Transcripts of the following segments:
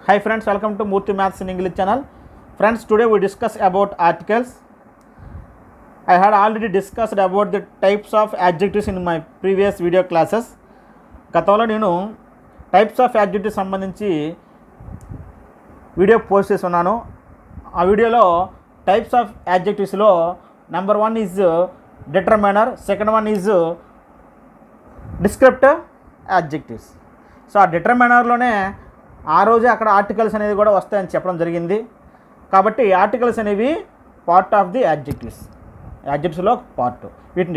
Hi friends, welcome to Murthy Maths in English channel. Friends, today we discuss about articles. I had already discussed about the types of adjectives in my previous video classes. గతంలో నేను types of adjectives సంబంధించి video post చేసి ఉన్నాను. ఆ వీడియోలో types of యాడ్జెక్టివ్స్లో number 1 is determiner, second one is descriptive adjectives. So ఆ డిటర్మినర్లోనే ఆ రోజే అక్కడ ఆర్టికల్స్ అనేది కూడా వస్తాయని చెప్పడం జరిగింది. కాబట్టి ఆర్టికల్స్ అనేవి పార్ట్ ఆఫ్ ది యాడ్జెక్టివ్స్లో పార్ట్. వీటిని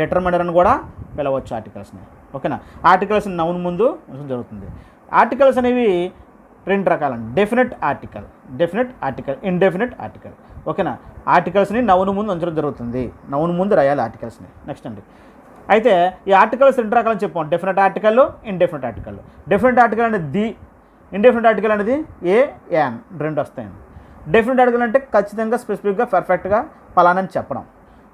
డిటర్మినర్ అని కూడా పిలవచ్చు ఆర్టికల్స్ని. ఓకేనా, ఆర్టికల్స్ నౌన్ ముందు ఉంచడం జరుగుతుంది. ఆర్టికల్స్ అనేవి రెండు రకాలండి, డెఫినెట్ ఆర్టికల్, ఇండెఫినెట్ ఆర్టికల్. ఓకేనా, ఆర్టికల్స్ని నౌన్ ముందు ఉంచడం జరుగుతుంది, నౌన్ ముందు రాయాలి ఆర్టికల్స్ని. నెక్స్ట్ అండి, అయితే ఈ ఆర్టికల్స్ రెండు రకాలని చెప్పాం, definite article, indefinite article. Definite article అనేది ది, ఇండెఫినెట్ ఆర్టికల్ అనేది ఏ, యాన్ రెండు వస్తాయండి. డెఫినెట్ ఆర్టికల్ అంటే ఖచ్చితంగా స్పెసిఫిక్గా పర్ఫెక్ట్గా పలానని చెప్పడం.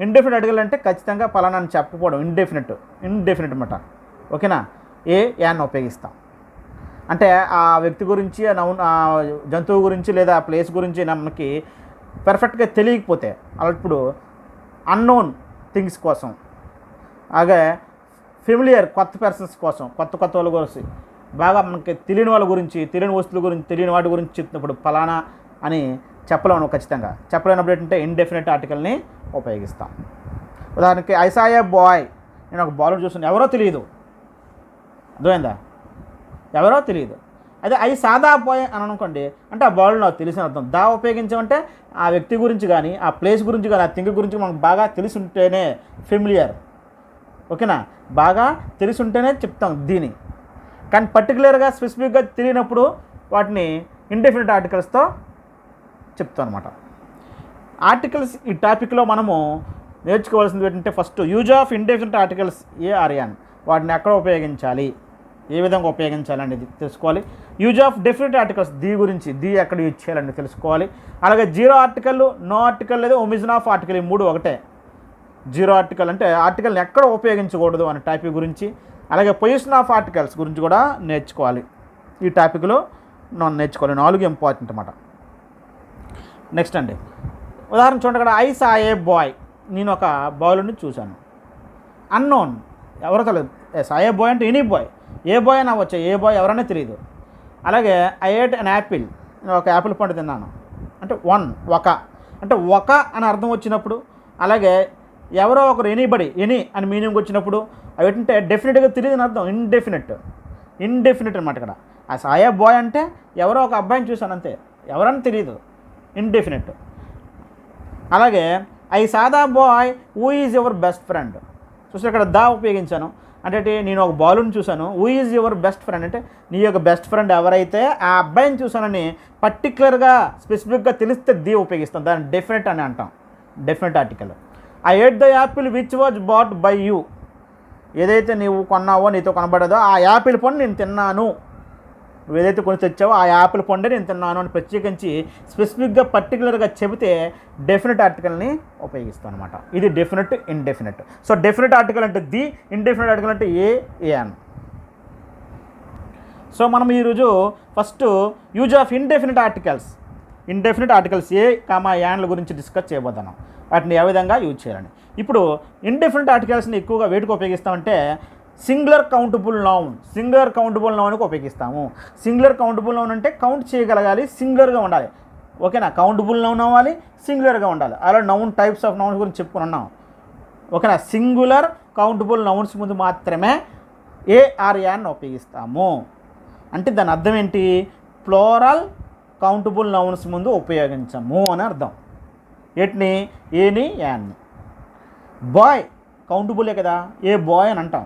ఇండెఫినెట్ ఆర్టికల్ అంటే ఖచ్చితంగా పలానా అని చెప్పకపోవడం, ఇండెఫినెట్ అన్నమాట. ఓకేనా, ఏ, యాన్ ఉపయోగిస్తాం. అంటే ఆ వ్యక్తి గురించి, ఆ నౌన్, ఆ జంతువు గురించి లేదా ఆ ప్లేస్ గురించి మనకి పర్ఫెక్ట్గా తెలియకపోతే, అలాంటప్పుడు అన్నోన్ థింగ్స్ కోసం, అలాగే ఫెమిలియర్ కొత్త పర్సన్స్ కోసం, కొత్త వాళ్ళ గురించి, బాగా మనకి తెలియని వాళ్ళ గురించి, తెలియని వస్తువుల గురించి, తెలియని వాటి గురించి చెప్తున్నప్పుడు ఫలానా అని చెప్పలేము. ఖచ్చితంగా చెప్పలేనప్పుడు ఏంటంటే ఇండెఫినెట్ ఆర్టికల్ని ఉపయోగిస్తాం. ఉదాహరణకి ఐ సా ఏ బాయ్, నేను ఒక బాలుని చూస్తున్నాను, ఎవరో తెలియదు, అర్థమైందా, ఎవరో తెలియదు. అదే ఐ సాదా బాయ్ అని అనుకోండి, అంటే ఆ బాలు నాకు తెలిసిన అర్థం. దా ఉపయోగించామంటే ఆ వ్యక్తి గురించి కానీ, ఆ ప్లేస్ గురించి కానీ, ఆ థింగ్ గురించి మనకు బాగా తెలిసి ఉంటేనే ఫెమిలియర్. ఓకేనా, బాగా తెలిసి ఉంటేనే చెప్తాం దీని. కానీ పర్టికులర్గా స్పెసిఫిక్గా తెలియనప్పుడు వాటిని ఇండెఫినెట్ ఆర్టికల్స్తో చెప్తాం అనమాట. ఆర్టికల్స్ ఈ టాపిక్లో మనము నేర్చుకోవాల్సింది ఏంటంటే, first use of indefinite articles a or an, వాటిని ఎక్కడ ఉపయోగించాలి, ఏ విధంగా ఉపయోగించాలి అనేది తెలుసుకోవాలి. Use of definite articles, the గురించి, ది ఎక్కడ యూజ్ చేయాలని తెలుసుకోవాలి. అలాగే జీరో ఆర్టికల్, నో ఆర్టికల్ లేదా ఒమిషన్ ఆఫ్ ఆర్టికల్, ఈ మూడు ఒకటే. జీరో ఆర్టికల్ అంటే ఆర్టికల్ని ఎక్కడ ఉపయోగించకూడదు అనే టాపిక్ గురించి, అలాగే పొజిషన్ ఆఫ్ ఆర్టికల్స్ గురించి కూడా నేర్చుకోవాలి. ఈ టాపిక్లో మనం నేర్చుకోవాలి, 4 ఇంపార్టెంట్ అన్నమాట. నెక్స్ట్ అండి, ఉదాహరణ చూడండి, అక్కడ ఐ సా ఏ బాయ్, నేను ఒక బాలుని చూశాను. అన్నోన్, ఎవరో తెలియదు. సా ఏ బాయ్ అంటే ఎనీ బాయ్, ఏ బాయ్ అని అవ్వచ్చు, ఏ బాయ్ ఎవరైనా తెలియదు. అలాగే ఐ ఏట్ అన్ యాపిల్, నేను ఒక యాపిల్ పండు తిన్నాను. అంటే ఒక అంటే ఒక అని అర్థం వచ్చినప్పుడు, అలాగే ఎవరో ఒకరు ఎనీ అని మీనింగ్ వచ్చినప్పుడు, అవి ఏంటంటే డెఫినెట్గా తెలియదు అని అర్థం, ఇండెఫినెట్ అనమాట. ఇక్కడ ఆ సాయే బాయ్ అంటే ఎవరో ఒక అబ్బాయిని చూశాను అంతే, ఎవరని తెలియదు, ఇండెఫినెట్. అలాగే ఐ సాదా bye who is your best friend, చూస్తే ఇక్కడ దా ఉపయోగించాను. అంటే నేను ఒక బాలుని చూశాను, who is your best friend అంటే నీ యొక్క బెస్ట్ ఫ్రెండ్ ఎవరైతే ఆ అబ్బాయిని చూశానని పర్టికులర్గా స్పెసిఫిక్గా తెలిస్తే ది ఉపయోగిస్తాం, దాన్ని డెఫినెట్ అని అంటాం, definite article. I ate the Apple which was bat by you, ఏదైతే నీవు కొన్నావో, నీతో కనబడదో ఆ యాపిల్ పండు నేను తిన్నాను, నువ్వు ఏదైతే కొని తెచ్చావో ఆ యాపిల్ పండే నేను తిన్నాను అని ప్రత్యేకించి స్పెసిఫిక్గా పర్టికులర్గా చెబితే డెఫినెట్ ఆర్టికల్ని ఉపయోగిస్తాం అనమాట. ఇది definite, indefinite. So definite article అంటే ది, ఇండెఫినెట్ ఆర్టికల్ అంటే ఏ, యాన్. సో మనం ఈరోజు first use of indefinite articles a, యాన్ల గురించి డిస్కస్ చేయబోతున్నాం, వాటిని ఏ విధంగా యూజ్ చేయాలని. ఇప్పుడు ఇండెఫినెట్ ఆర్టికల్స్ని ఎక్కువగా వేటికి ఉపయోగిస్తామంటే సింగులర్ కౌంటబుల్ నౌన్కి ఉపయోగిస్తాము. సింగులర్ కౌంటబుల్ నౌన్ అంటే కౌంట్ చేయగలగాలి, సింగులర్గా ఉండాలి. ఓకేనా, కౌంటబుల్ నౌన్ అవ్వాలి, సింగులర్గా ఉండాలి. అలా నౌన్ టైప్స్ ఆఫ్ నౌన్స్ గురించి చెప్పుకుని ఉన్నాం. ఓకేనా, సింగులర్ కౌంటబుల్ నౌన్స్ ముందు మాత్రమే ఏ ఆర్ యాన్ ఉపయోగిస్తాము. అంటే దాని అర్థం ఏంటి, ప్లోరల్ కౌంటబుల్ నౌన్స్ ముందు ఉపయోగించము అని అర్థం. ఎట్ని, ఏని, యాన్ని. బాయ్ కౌంటబులే కదా, ఏ బాయ్ అని అంటాం,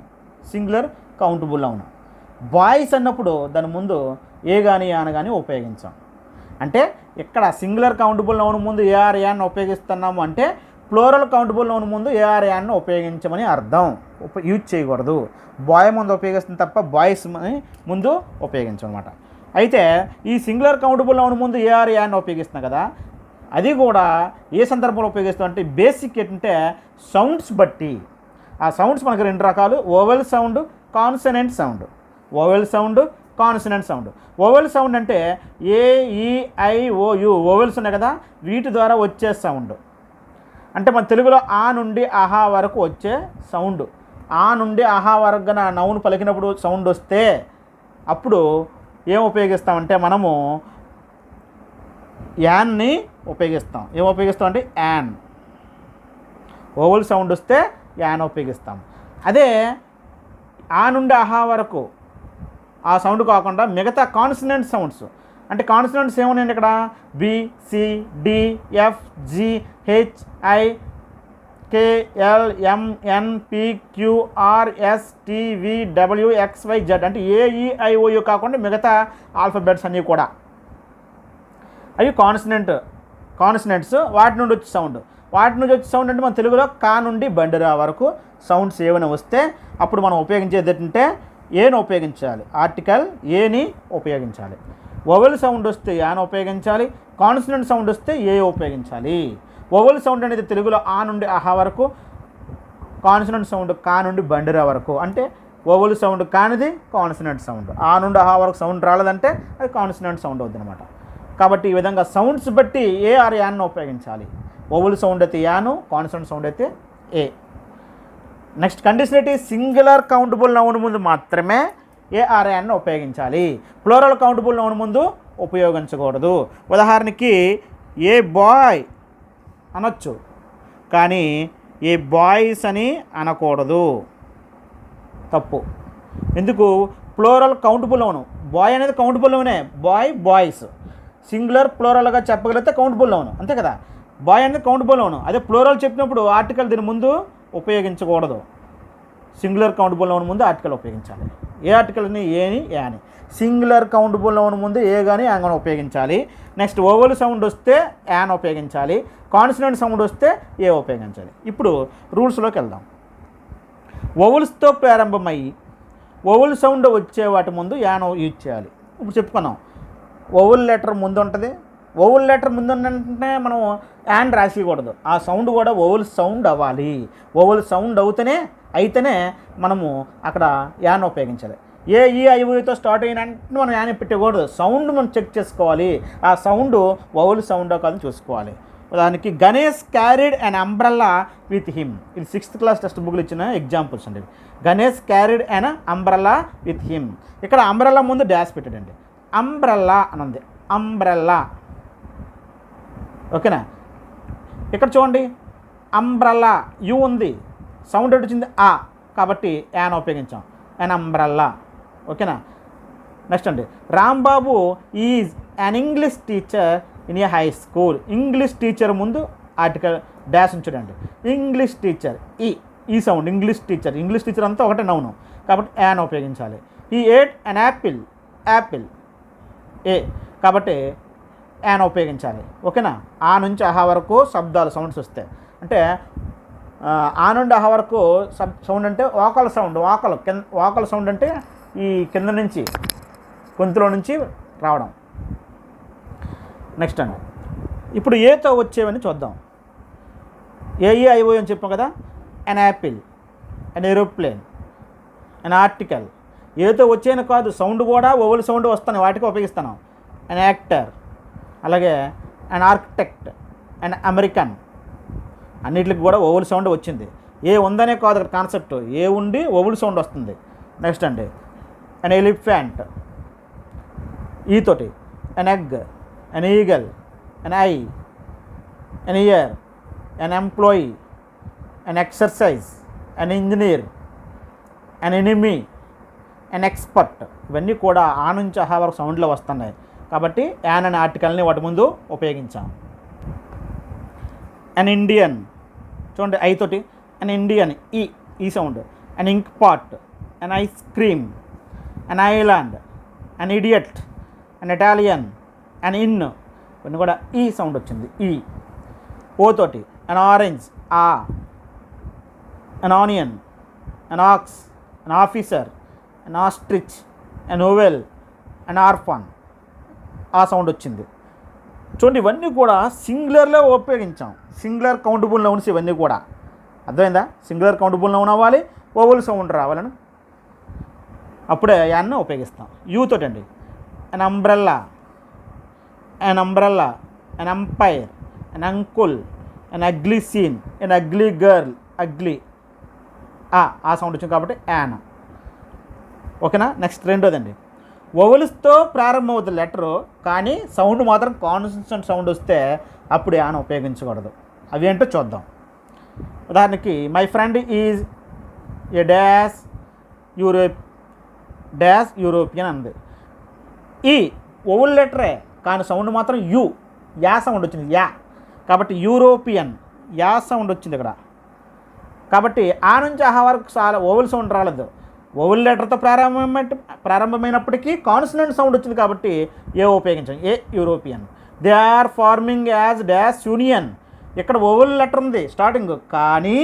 సింగులర్ కౌంటబుల్ నౌన్. బాయ్స్ అన్నప్పుడు దాని ముందు ఏ కానీ, యాన్ కానీ ఉపయోగించాం. అంటే ఇక్కడ సింగులర్ కౌంటబుల్ నౌన్ ముందు ఏఆర్ యాన్ ఉపయోగిస్తున్నాము అంటే ప్లోరల్ కౌంటబుల్ నౌన్ ముందు ఏఆర్ యాన్ ఉపయోగించమని అర్థం, యూజ్ చేయకూడదు. బాయ్ ముందు ఉపయోగిస్తుంది తప్ప బాయ్స్ ముందు ఉపయోగించమన్నమాట. అయితే ఈ సింగులర్ కౌంటబుల్ నౌన్ ముందు ఏఆర్ యాన్ ఉపయోగిస్తున్నాం కదా, అది కూడా ఏ సందర్భంలో ఉపయోగిస్తాం అంటే బేసిక్ ఏంటంటే సౌండ్స్ బట్టి. ఆ సౌండ్స్ మనకు రెండు రకాలు, vowel sound, consonant sound. Vowel sound, consonant sound. Vowel sound అంటే AEIOU వోవెల్స్ ఉన్నాయి కదా, వీటి ద్వారా వచ్చే సౌండ్. అంటే మన తెలుగులో ఆ నుండి ఆహా వరకు వచ్చే సౌండ్. ఆ నుండి ఆహా వరకు నా నౌన్ పలికినప్పుడు సౌండ్ వస్తే అప్పుడు ఏం ఉపయోగిస్తామంటే మనము యాన్ని ఉపయోగిస్తాం. ఏం ఉపయోగిస్తాం అంటే యాన్. ఓవల్ సౌండ్ వస్తే యాన్ ఉపయోగిస్తాం. అదే ఆ నుండి ఆహా వరకు ఆ సౌండ్ కాకుండా మిగతా కాన్సనెంట్ సౌండ్స్ అంటే కాన్సనెంట్స్ ఏమున్నాయండి ఇక్కడ? BCDFGHIKLMNPQRSTVWXYZ అంటే AEIOU కాకుండా మిగతా ఆల్ఫాబెట్స్ అన్నీ కూడా అవి కాన్సనెంట్స్. వాటి నుండి వచ్చే సౌండ్. అంటే మన తెలుగులో కా నుండి బండిరా వరకు సౌండ్స్ ఏమైనా వస్తే అప్పుడు మనం ఉపయోగించేది ఏంటంటే ఏని ఉపయోగించాలి. ఆర్టికల్ ఏని ఉపయోగించాలి. వొవెల్ సౌండ్ వస్తే యాన్ ఉపయోగించాలి. కాన్సనెంట్ సౌండ్ వస్తే ఏ ఉపయోగించాలి. వొవెల్ సౌండ్ అనేది తెలుగులో ఆ నుండి ఆహా వరకు, కాన్సనెంట్ సౌండ్ కా నుండి బండిరా వరకు. అంటే వొవెల్ సౌండ్ కానిది కాన్సనెంట్ సౌండ్. ఆ నుండి ఆహా వరకు సౌండ్ రాలేదంటే అది కాన్సనెంట్ సౌండ్ అవుతుంది అనమాట. కాబట్టి ఈ విధంగా సౌండ్స్ బట్టి ఏ ఆర్ యాన్ను ఉపయోగించాలి. వొవెల్ సౌండ్ అయితే యాను, కాన్సనెంట్ సౌండ్ అయితే ఏ. నెక్స్ట్ కండిషనలిటీ సింగులర్ కౌంటబుల్ నౌన్ ముందు మాత్రమే ఏఆర్ఐను ఉపయోగించాలి. ప్లూరల్ కౌంటబుల్ నౌన్ ముందు ఉపయోగించకూడదు. ఉదాహరణకి ఏ బాయ్ అనొచ్చు, కానీ ఏ బాయ్స్ అని అనకూడదు. తప్పు. ఎందుకు? Plural countable noun. బాయ్ అనేది కౌంటబుల్ నౌనే. బాయ్ బాయ్స్ సింగులర్ ప్లూరల్గా చెప్పగలిగితే కౌంటబుల్ నౌన్, అంతే కదా. బాయ్ అనేది కౌంటబుల్ నౌన్. అదే ప్లూరల్ చెప్పినప్పుడు ఆర్టికల్ దీని ముందు ఉపయోగించకూడదు. సింగులర్ కౌంటబుల్ నౌన్ ముందు ఆర్టికల్ ఉపయోగించాలి. ఏ ఆర్టికల్ని? ఏని యాని. సింగులర్ కౌంటబుల్ నౌన్ ముందు ఏ కానీ యాన్ కానీ ఉపయోగించాలి. నెక్స్ట్ వొవెల్ సౌండ్ వస్తే యాన్ ఉపయోగించాలి. కాన్సనెంట్ సౌండ్ వస్తే ఏ ఉపయోగించాలి. ఇప్పుడు రూల్స్లోకి వెళ్దాం. వొవెల్స్తో ప్రారంభమయ్యి వొవెల్ సౌండ్ వచ్చే వాటి ముందు యాన్ యూజ్ చేయాలి. ఇప్పుడు చెప్పుకున్నాం. వొవెల్ లెటర్ ముందు ఉంటుంది. వొవెల్ లెటర్ ముందు అంటే మనం యాన్ రాసేయకూడదు. ఆ సౌండ్ కూడా వొవెల్ సౌండ్ అవ్వాలి. వొవెల్ సౌండ్ అయితేనే మనము అక్కడ యాన్ ఉపయోగించాలి. AEIOUతో స్టార్ట్ అయినంటే మనం యాన్ పెట్టకూడదు. సౌండ్ మనం చెక్ చేసుకోవాలి. ఆ సౌండ్ వొవెల్ సౌండ్ కాదని చూసుకోవాలి. దానికి Ganesh carried an umbrella with him. ఇది 6th క్లాస్ టెక్స్ట్ బుక్లు ఇచ్చిన ఎగ్జాంపుల్స్ అండి. Ganesh carried an umbrella with him. ఇక్కడ అంబ్రెల్లా ముందు డాష్ పెట్టాడండి. అంబ్రెల్లా అని ఉంది. అంబ్రెల్లా, ఓకేనా. ఇక్కడ చూడండి, అంబ్రెల్లా యు ఉంది, సౌండ్ ఎటు వచ్చింది ఆ, కాబట్టి యాన్ ఉపయోగించాం. యాన్ అంబ్రెల్లా, ఓకేనా. నెక్స్ట్ అండి, Rambabu is an English teacher in a high school. English teacher ముందు ఆర్టికల్ డాష్ ఉంచడండి. ఇంగ్లీష్ టీచర్ ఈ సౌండ్. ఇంగ్లీష్ టీచర్ అంతా ఒకటే నౌను, కాబట్టి యాన్ ఉపయోగించాలి. ఈ ఏట్ అన్ యాపిల్ ఏ, కాబట్టి యాన్ ఉపయోగించాలి, ఓకేనా. ఆ నుంచి ఆహా వరకు శబ్దాలు సౌండ్స్ వస్తాయి. అంటే ఆ నుండి ఆహా వరకు సౌండ్ అంటే వాకల్ సౌండ్. వాకల్ సౌండ్ అంటే ఈ కింద నుంచి గొంతులో నుంచి రావడం. నెక్స్ట్ అండి, ఇప్పుడు ఏతో వచ్చేవని చూద్దాం. AEIO అని చెప్పాం కదా. An apple, an aeroplane, an article. ఏతో వచ్చేని కాదు, సౌండ్ కూడా వొవెల్ సౌండ్ వస్తాను, వాటికి ఉపయోగిస్తాను. అన్ యాక్టర్, అలాగే అన్ ఆర్కిటెక్ట్, అన్ అమెరికన్, అన్నిటికి కూడా వొవెల్ సౌండ్ వచ్చింది. ఏ ఉందనే కాదు అక్కడ కాన్సెప్ట్, ఏ ఉండి వొవెల్ సౌండ్ వస్తుంది. నెక్స్ట్ అండి, అన్ ఎలిఫెంట్ ఈ తోటి, అన్ egg, an eagle, an I, an year, an employee, an exercise, an engineer, an enemy, an expert. ఇవన్నీ కూడా ఆ నుంచి ఆహా వరకు సౌండ్లో వస్తున్నాయి, కాబట్టి యాన్ అనే ఆర్టికల్ని వాటి ముందు ఉపయోగించాం. అన్ ఇండియన్ చూడండి ఐ తోటి, అన్ ఇండియన్ ఈ sound. An ink pot, an ice cream, an island, an idiot, an Italian, an inn, ఇవన్నీ కూడా ఈ సౌండ్ వచ్చింది. ఓ తోటి, an orange an onion, an ox, an officer, an ostrich, an oval, an orphan, ఆ sound వచ్చింది. చూడండి, ఇవన్నీ కూడా సింగులర్లో ఉపయోగించాం. సింగులర్ కౌంటబుల్ నౌన్స్ ఇవన్నీ కూడా. అర్థమైందా? సింగులర్ కౌంటబుల్ నౌన్ అవ్వాలి, వొవెల్ సౌండ్ రావాలని. అప్పుడే యాన్ని ఉపయోగిస్తాం. యూ తోటి అండి an umbrella, an umbrella, an umpire, an uncle, an ugly scene, an ugly girl, ugly ఆ సౌండ్ వచ్చింది కాబట్టి యాన్. ఓకేనా. నెక్స్ట్ రెండోదండి, వొవెల్స్తో ప్రారంభమవుతుంది లెటరు, కానీ సౌండ్ మాత్రం కాన్సనెంట్ సౌండ్ వస్తే అప్పుడు యాన్ ఉపయోగించకూడదు. అవి ఏంటో చూద్దాం. ఉదాహరణకి my friend is a dash European అంది. ఈ వొవెల్ లెటరే కానీ సౌండ్ మాత్రం యా సౌండ్ వచ్చింది, యా. కాబట్టి యూరోపియన్ యా సౌండ్ వచ్చింది ఇక్కడ. కాబట్టి ఆ నుంచి ఆహా వరకు చాలా వొవెల్ సౌండ్ రాలేదు. వొవెల్ లెటర్తో ప్రారంభమైనప్పటికీ కాన్సనెంట్ సౌండ్ వచ్చింది కాబట్టి ఏ ఉపయోగించాం, a European. They are farming as dash union. ఇక్కడ వొవెల్ లెటర్ ఉంది స్టార్టింగ్, కానీ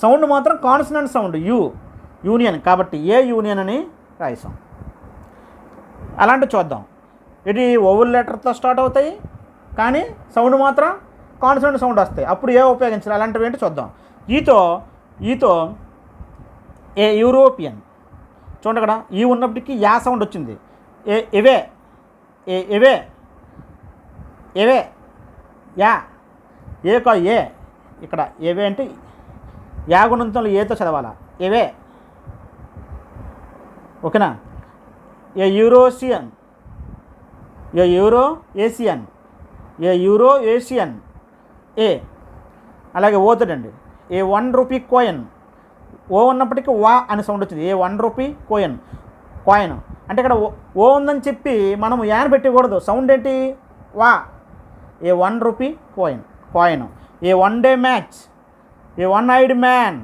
సౌండ్ మాత్రం కాన్సనెంట్ సౌండ్ యూనియన్, కాబట్టి ఏ యూనియన్ అని రాయిస్తాం. అలాంటివి చూద్దాం. ఇది వొవెల్ లెటర్తో స్టార్ట్ అవుతాయి కానీ సౌండ్ మాత్రం కాన్సనెంట్ సౌండ్ వస్తాయి, అప్పుడు ఏ ఉపయోగించాలి. అలాంటివి ఏంటి చూద్దాం. ఈతో ఏ యూరోపియన్ చూడండి, అక్కడ ఈ ఉన్నప్పటికీ యా సౌండ్ వచ్చింది. ఎవే యా ఏ ఇక్కడ ఏవే అంటే యా గుణంతో ఏతో చదవాలా, ఏవే. ఓకేనా. ఏ యూరో ఏషియన్ ఏ. అలాగే ఓతడండి ఏ ₹1 కాయిన్. ఓ ఉన్నప్పటికీ వా అని సౌండ్ వచ్చింది. ఏ ₹1 కాయిన్ అంటే ఇక్కడ ఓ ఉందని చెప్పి మనం యాన్ పెట్టకూడదు. సౌండ్ ఏంటి, వా. ఏ ₹1 కాయిన్. ఏ వన్ డే మ్యాచ్, ఏ వన్ ఐడ్ మ్యాన్,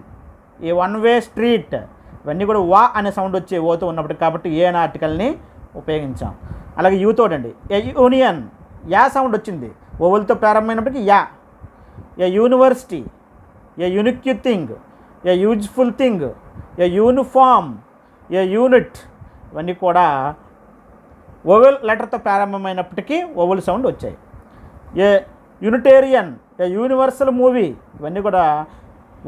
ఏ వన్ వే స్ట్రీట్, ఇవన్నీ కూడా వా అనే సౌండ్ వచ్చి ఓతో ఉన్నప్పటికి కాబట్టి ఏ అనే ఆర్టికల్ని ఉపయోగించాం. అలాగే యూతోడండి ఏ యూనియన్ యా సౌండ్ వచ్చింది, ఓవెల్తో ప్రారంభమైనప్పటికీ యా. A university, a unique thing, a useful thing, a uniform, a unit, ఇవన్నీ కూడా ఓవెల్ లెటర్తో ప్రారంభమైనప్పటికీ ఓవెల్ సౌండ్ వచ్చాయి. A Unitarian, a universal movie, ఇవన్నీ కూడా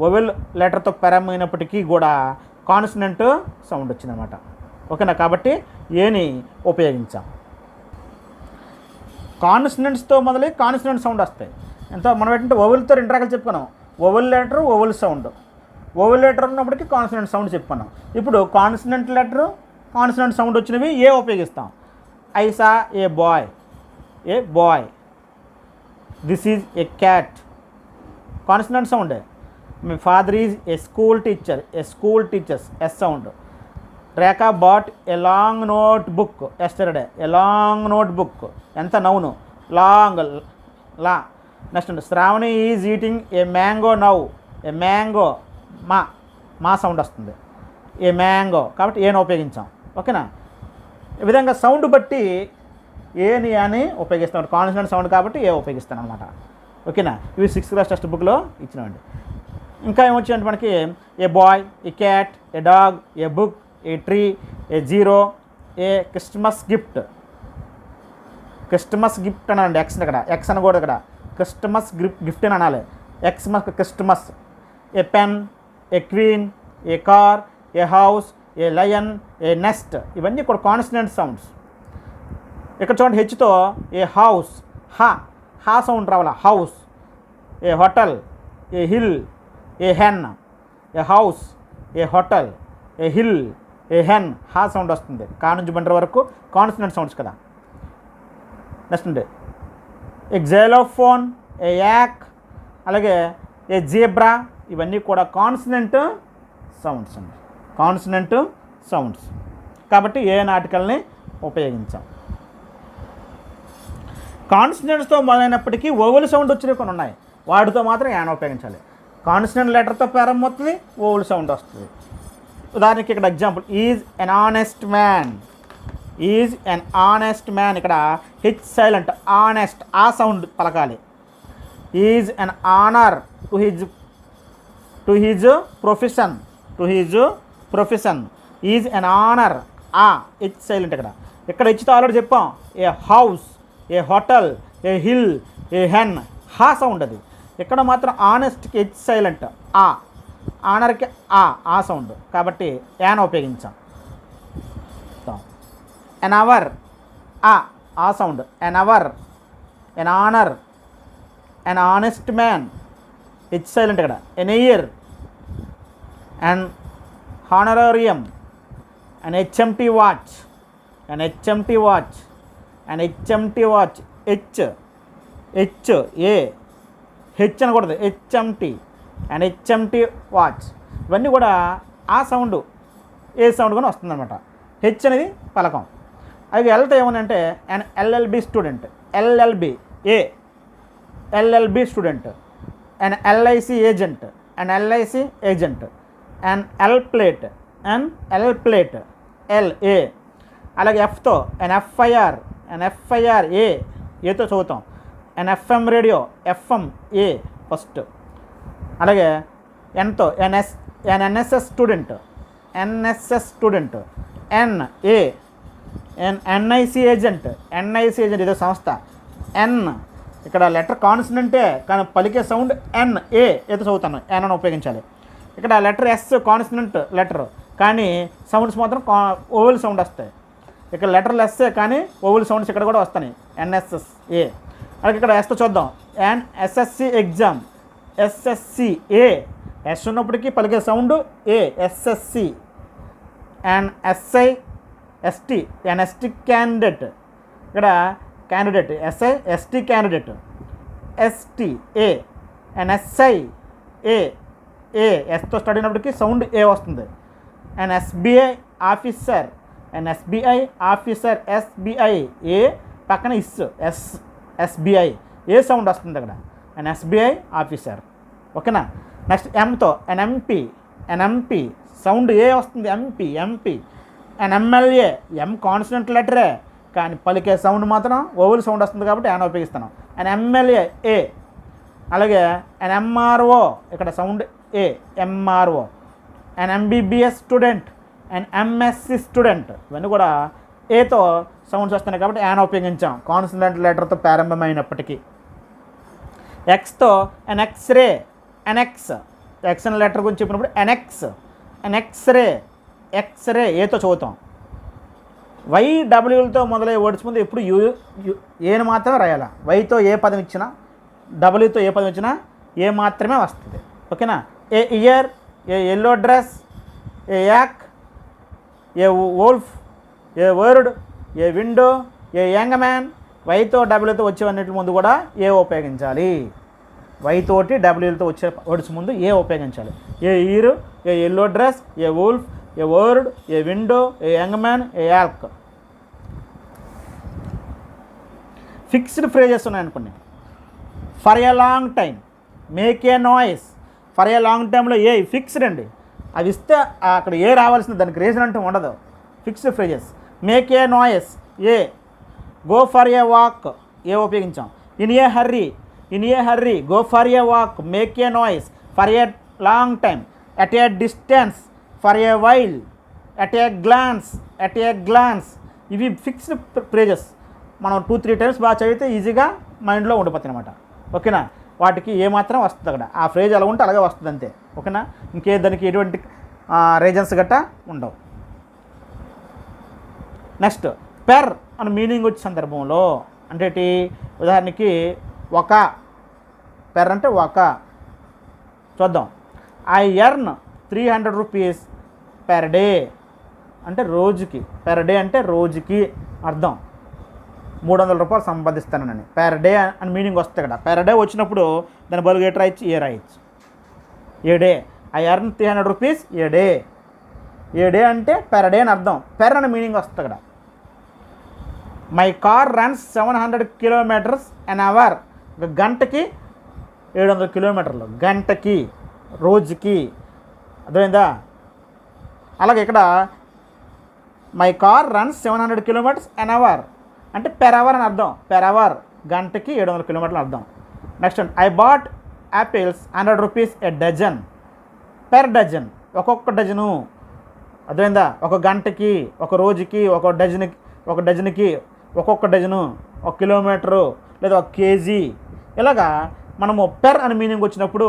ఓవెల్ లెటర్తో ప్రారంభమైనప్పటికీ కూడా కాన్సనెంట్ సౌండ్ వచ్చిందన్నమాట. ఓకేనా. కాబట్టి ఏని ఉపయోగించాం. కాన్సనెంట్స్తో మొదలై కాన్సనెంట్ సౌండ్ వస్తాయి. ఎంతో మనం ఏంటంటే ఓవెల్తో 2 రకాలు చెప్పుకున్నాం, vowel letter, vowel sound. Vowel letter ఉన్నప్పటికీ కాన్సనెంట్ సౌండ్ చెప్పుకున్నాం. ఇప్పుడు కాన్సనెంట్ లెటరు, కాన్సనెంట్ సౌండ్ వచ్చినవి ఏ ఉపయోగిస్తాం. I saw a boy, this is a cat, consonant సౌండే. My father is a school teachers S sound. Rekha bought a long notebook yesterday, a long notebook ఎంత noun, long లా. Next Sravani is eating a mango now, a mango మా sound వస్తుంది, a mango. కాబట్టి ఏని ఉపయోగించాం. ఓకేనా. ఈ విధంగా సౌండ్ బట్టి ఏని అని ఉపయోగిస్తాం. కాన్సనెంట్ సౌండ్ కాబట్టి ఏ ఉపయోగిస్తాను అనమాట. ఓకేనా. ఇవి 6th క్లాస్ టెక్స్ట్ బుక్లో ఇచ్చినవండి. ఇంకా ఏమొచ్చాయంటే మనకి a boy, a cat, a dog, a book, a tree, a zero, a Christmas gift అని అనండి. ఎక్స్ ఇక్కడ ఎక్స్ అనకూడదు, ఇక్కడ క్రిస్మస్ గిఫ్ట్ అని అనాలి. Christmas. A pen, a queen, a car, a house, a lion, a nest, ఇవన్నీ కూడా consonant sounds. ఇక్కడ చూడండి హెచ్తో ఏ హౌస్, హా సౌండ్ రావాలా, house. A hotel, a hill, a hen, a house, a hotel, a hill, a hen, హా sound వస్తుంది. కా నుంచి బండ్ర వరకు కాన్సనెంట్ సౌండ్స్ కదా. నెక్స్ట్ ఉంది ఏ జైలోఫోన్, ఏ యాక్, అలాగే ఏ జీబ్రా, ఇవన్నీ కూడా కాన్సనెంట్ సౌండ్స్ అండి. కాన్సనెంట్ సౌండ్స్ కాబట్టి ఏ ఆర్టికల్ని ఉపయోగించాం. కాన్సనెంట్స్తో మొదలైనప్పటికీ ఓవెల్ సౌండ్ వచ్చినవి కొన్ని ఉన్నాయి, వాటితో మాత్రం యాన్ ఉపయోగించాలి. కాన్సనెంట్ లెటర్తో ప్రారంభమవుతుంది, ఓవెల్ సౌండ్ వస్తుంది. ఉదాహరణకి ఇక్కడ example is an honest man, ఇక్కడ హెచ్ సైలెంట్, ఆనెస్ట్ ఆ సౌండ్ పలకాలి. Is an honour to his profession, is an honour ఆ హెచ్ సైలెంట్. ఇక్కడ హెచ్తో ఆల్రెడీ చెప్పాం. A house, a hotel, a hill, a hen, హా సౌండ్ అది. ఇక్కడ మాత్రం ఆనెస్ట్కి హెచ్ సైలెంట్, ఆనర్కి ఆ సౌండ్ కాబట్టి యాన్ ఉపయోగించాం. ఎన్ అవర్ ఆ sound, an hour, an honour, an honest man, H silent ఇక్కడ, an ear, an honorarium, an HMT watch, an HMT watch, an HMT watch, H a H అనకూడదు, HMT an HMT watch. ఇవన్నీ కూడా ఆ sound ఏ sound కూడా వస్తుందన్నమాట. H అనేది పలకం. అవి ఎల్తో ఏమనంటే అండ్ ఎల్ఎల్బి స్టూడెంట్, ఎల్ఎల్బి ఏ LLB student, an LIC agent, an LIC agent, an L plate, an L plate, L ఏ. అలాగే ఎఫ్తో అండ్ ఎఫ్ఐఆర్, అండ్ ఎఫ్ఐఆర్ ఏతో చదువుతాం. అండ్ ఎఫ్ఎం రేడియో, ఎఫ్ఎం ఏ ఫస్ట్. అలాగే ఎన్తో ఎన్ఎస్ఎస్ స్టూడెంట్, ఎన్ఎస్ఎస్ స్టూడెంట్, ఎన్ఏ, ఎన్ఐసి ఏజెంట్, ఎన్ఐసి ఏజెంట్ ఇదో సంస్థ. ఎన్ ఇక్కడ లెటర్ కాన్సనెంటే కానీ పలికే సౌండ్ ఎన్ ఏతో చదువుతాను, ఎన్ అని ఉపయోగించాలి. ఇక్కడ లెటర్ ఎస్ కాన్సనెంట్ లెటర్ కానీ సౌండ్స్ మాత్రం ఓవెల్ సౌండ్ వస్తాయి. ఇక్కడ లెటర్లు ఎస్సే కానీ ఓవెల్ సౌండ్స్ ఇక్కడ కూడా వస్తాయి, ఎన్ఎస్ఎస్ ఏ. అలాగే ఇక్కడ ఎస్తో చూద్దాం, అండ్ ఎస్ఎస్సి ఎగ్జామ్, ఎస్ఎస్సి ఏ ఎస్ ఉన్నప్పటికీ పలికే సౌండ్ ఏ, SSC. An SI ST, an ST candidate, ఇక్కడ candidate SI ST candidate, ST ఏ. అండ్ ఎస్ఐ ఏ ఎస్తో స్టార్ట్ అయినప్పటికీ సౌండ్ ఏ వస్తుంది. An SBI officer, an SBI officer, SBI ఏ పక్కన ఎస్బీఐ ఏ సౌండ్ వస్తుంది అక్కడ, అండ్ ఎస్బీఐ ఆఫీసర్. ఓకేనా. నెక్స్ట్ ఎంతో ఎన్ఎంపీ సౌండ్ ఏ వస్తుంది, MP. An MLA M consonant లెటరే కానీ పలికే సౌండ్ మాత్రం ఓవెల్ సౌండ్ వస్తుంది కాబట్టి ఆయన ఉపయోగిస్తాను, అండ్ ఎమ్మెల్యే ఏ. అలాగే అండ్ ఎంఆర్ఓ ఇక్కడ సౌండ్ ఏ, MRO. An MBBS student, an MSc student ఇవన్నీ కూడా ఏతో సౌండ్స్ వస్తున్నాయి కాబట్టి యాన్ ఉపయోగించాం కాన్సనెంట్ లెటర్తో ప్రారంభమైనప్పటికీ. ఎక్స్తో ఎన్ ఎక్స్రే, ఎన్ఎక్స్ ఎక్స్ అనే లెటర్ గురించి చెప్పినప్పుడు ఎక్స్రే ఏతో చదువుతాం. వైడబ్ల్యూలతో మొదలయ్యే వర్డ్స్ ముందు ఎప్పుడు ఏను మాత్రమే రాయాలి. వైతో ఏ పదం ఇచ్చినా, డబ్ల్యూతో ఏ పదం ఇచ్చినా ఏ మాత్రమే వస్తుంది. ఓకేనా. ఏ ఇయర్, ఏ ఎల్లో డ్రెస్, ఏ యాక్, ఏ వోల్ఫ్, ఏ వర్డ్, ఏ విండో, ఏ యంగ్ మ్యాన్. వైతో డబ్ల్యూతో వచ్చేవన్నిటి ముందు కూడా ఏ ఉపయోగించాలి. వైతోటి డబ్ల్యూలతో వచ్చే వర్డ్స్ ముందు ఏ ఉపయోగించాలి. ఏ ఇయర్, ఏ ఎల్లో డ్రెస్, ఏ వోల్ఫ్, ఏ వర్డ్, ఏ విండో, ఏ యంగ్ మ్యాన్, ఏ యాక్. ఫిక్స్డ్ ఫ్రేజెస్ ఉన్నాయనుకోండి. For a long time, make a noise. For a long టైంలో ఏ ఫిక్స్డ్ అండి, అవి ఇస్తే అక్కడ ఏ రావాల్సింది, దానికి రీజన్ అంటూ ఉండదు. Fixed phrases. Make a noise a. Go for a walk a ఉపయోగించాం. In a hurry, go for a walk, make a noise. For a long time, at a distance, for a while, at a glance. ఇవి fixed phrases. మనం 2-3 times బాగా చదివితే ఈజీగా మైండ్లో ఉండిపోతాయి అనమాట. ఓకేనా. వాటికి ఏమాత్రం వస్తుంది అక్కడ, ఆ ఫ్రేజ్ అలా ఉంటే అలాగే వస్తుంది అంతే. ఓకేనా. దానికి ఎటువంటి రీజన్స్ గట్టా ఉండవు. నెక్స్ట్ పెర్ అని మీనింగ్ వచ్చే సందర్భంలో అంటే ఉదాహరణకి ఒక, పెర్ అంటే ఒక. చూద్దాం. I earn 300 rupees per day అంటే రోజుకి. పెర్ డే అంటే రోజుకి అర్థం. 300 రూపాయలు సంపాదిస్తానని పెర్ డే అని మీనింగ్ వస్తుంది కదా. పెర్ డే వచ్చినప్పుడు దాని బదులు ఏ రాయొచ్చు, ఏ రాయొచ్చు. A day. I earn 300 rupees a day. A day అంటే పెర్ డే అని అర్థం. పెర్ అని మీనింగ్ వస్తుంది కదా. My car runs 700 kilometres an hour. గంటకి 700 కిలోమీటర్లు, గంటకి, రోజుకి. అర్థమైందా. అలాగే ఇక్కడ my car runs 700 kilometres an hour అంటే పెర్ అవర్ అని అర్థం. పెర్ అవర్ గంటకి 700 కిలోమీటర్లు అర్థం. Next I bought apples 100 rupees a dozen. Per dozen ఒక్కొక్క డజను. అర్థమైందా. ఒక గంటకి, ఒక రోజుకి, ఒక డజన్కి ఒక్కొక్క డజను, 1 కిలోమీటరు లేదా 1 కేజీ. ఇలాగా మనము పెర్ అని మీనింగ్ వచ్చినప్పుడు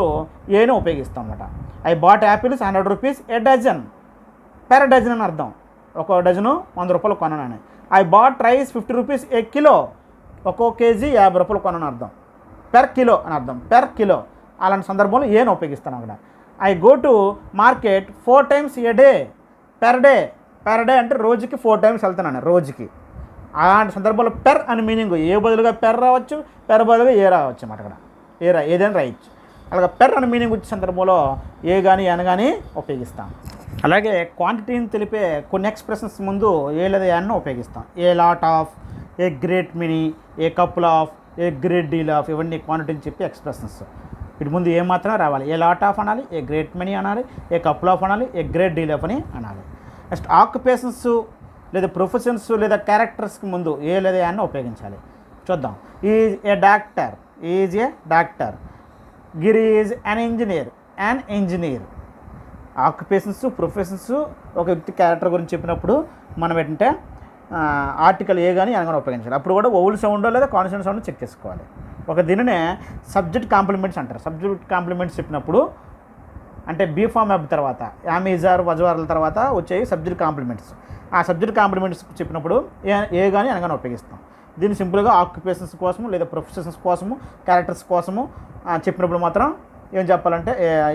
ఏను ఉపయోగిస్తాం అన్నమాట. I bought apples 100 rupees a dozen. Per dozen అని అర్థం. ఒక డజను 100 రూపాయలు కొననని. I bought rice 50 rupees a kilo, ఒక్కో కేజీ 50 రూపాయలు కొనని అర్థం. పెర్ కిలో అని అర్థం, పెర్ కిలో. అలాంటి సందర్భంలో ఏని ఉపయోగిస్తాను అక్కడ. I go to market 4 times A day, per day. Per day అంటే రోజుకి 4 times వెళ్తున్నాను, రోజుకి. అలాంటి సందర్భంలో పెర్ అని మీనింగ్ ఏ బదులుగా పెర్ రావచ్చు, పెర్ బదులుగా ఏ రావచ్చు అన్నమాట. అక్కడ ఏదైనా రాయొచ్చు. అలాగే పెర్ అని మీనింగ్ వచ్చే సందర్భంలో ఏ కానీ ఎన్ కానీ ఉపయోగిస్తాం. అలాగే క్వాంటిటీని తెలిపే కొన్ని ఎక్స్ప్రెషన్స్ ముందు ఏ లేదా ఎన్ ఉపయోగిస్తాం. ఏ lot of, a great mini, A couple of, a great deal of, ఇవన్నీ క్వాంటిటీని చెప్పి ఎక్స్ప్రెషన్స్. వీటి ముందు ఏ మాత్రమే రావాలి. ఏ లాట్ ఆఫ్ అనాలి, ఏ గ్రేట్ మనీ అనాలి, ఏ కపుల్ ఆఫ్ అనాలి, ఏ గ్రేట్ డీల్ ఆఫ్ అని అనాలి. నెక్స్ట్ ఆక్యుపేషన్స్ లేదా ప్రొఫెషన్స్ లేదా క్యారెక్టర్స్కి ముందు ఏ లేదా ఎన్ ఉపయోగించాలి. చూద్దాం. Is a doctor, is a doctor. Giri is an engineer, an engineer. Occupations, professions, ఒక వ్యక్తి క్యారెక్టర్ గురించి చెప్పినప్పుడు మనం ఏంటంటే ఆర్టికల్ ఏ కానీ ఎన్ కానీ ఉపయోగించాలి. అప్పుడు కూడా వౌల్ సౌండో లేదా కాన్సనెంట్ సౌండ్ చెక్ చేసుకోవాలి. ఒక దీనినే సబ్జెక్ట్ కాంప్లిమెంట్స్ అంటారు. సబ్జెక్ట్ కాంప్లిమెంట్స్ చెప్పినప్పుడు అంటే బీ ఫామ్ యాప్ తర్వాత యామీజార్ వజవార్ల తర్వాత వచ్చేవి సబ్జెక్ట్ కాంప్లిమెంట్స్. ఆ సబ్జెక్ట్ కాంప్లిమెంట్స్ చెప్పినప్పుడు ఏ కానీ ఎన్ కానీ ఉపయోగిస్తాం. దీన్ని సింపుల్గా ఆక్యుపేషన్స్ కోసము లేదా ప్రొఫెషన్స్ కోసము క్యారెక్టర్స్ కోసము చెప్పినప్పుడు మాత్రం ఏం చెప్పాలంటే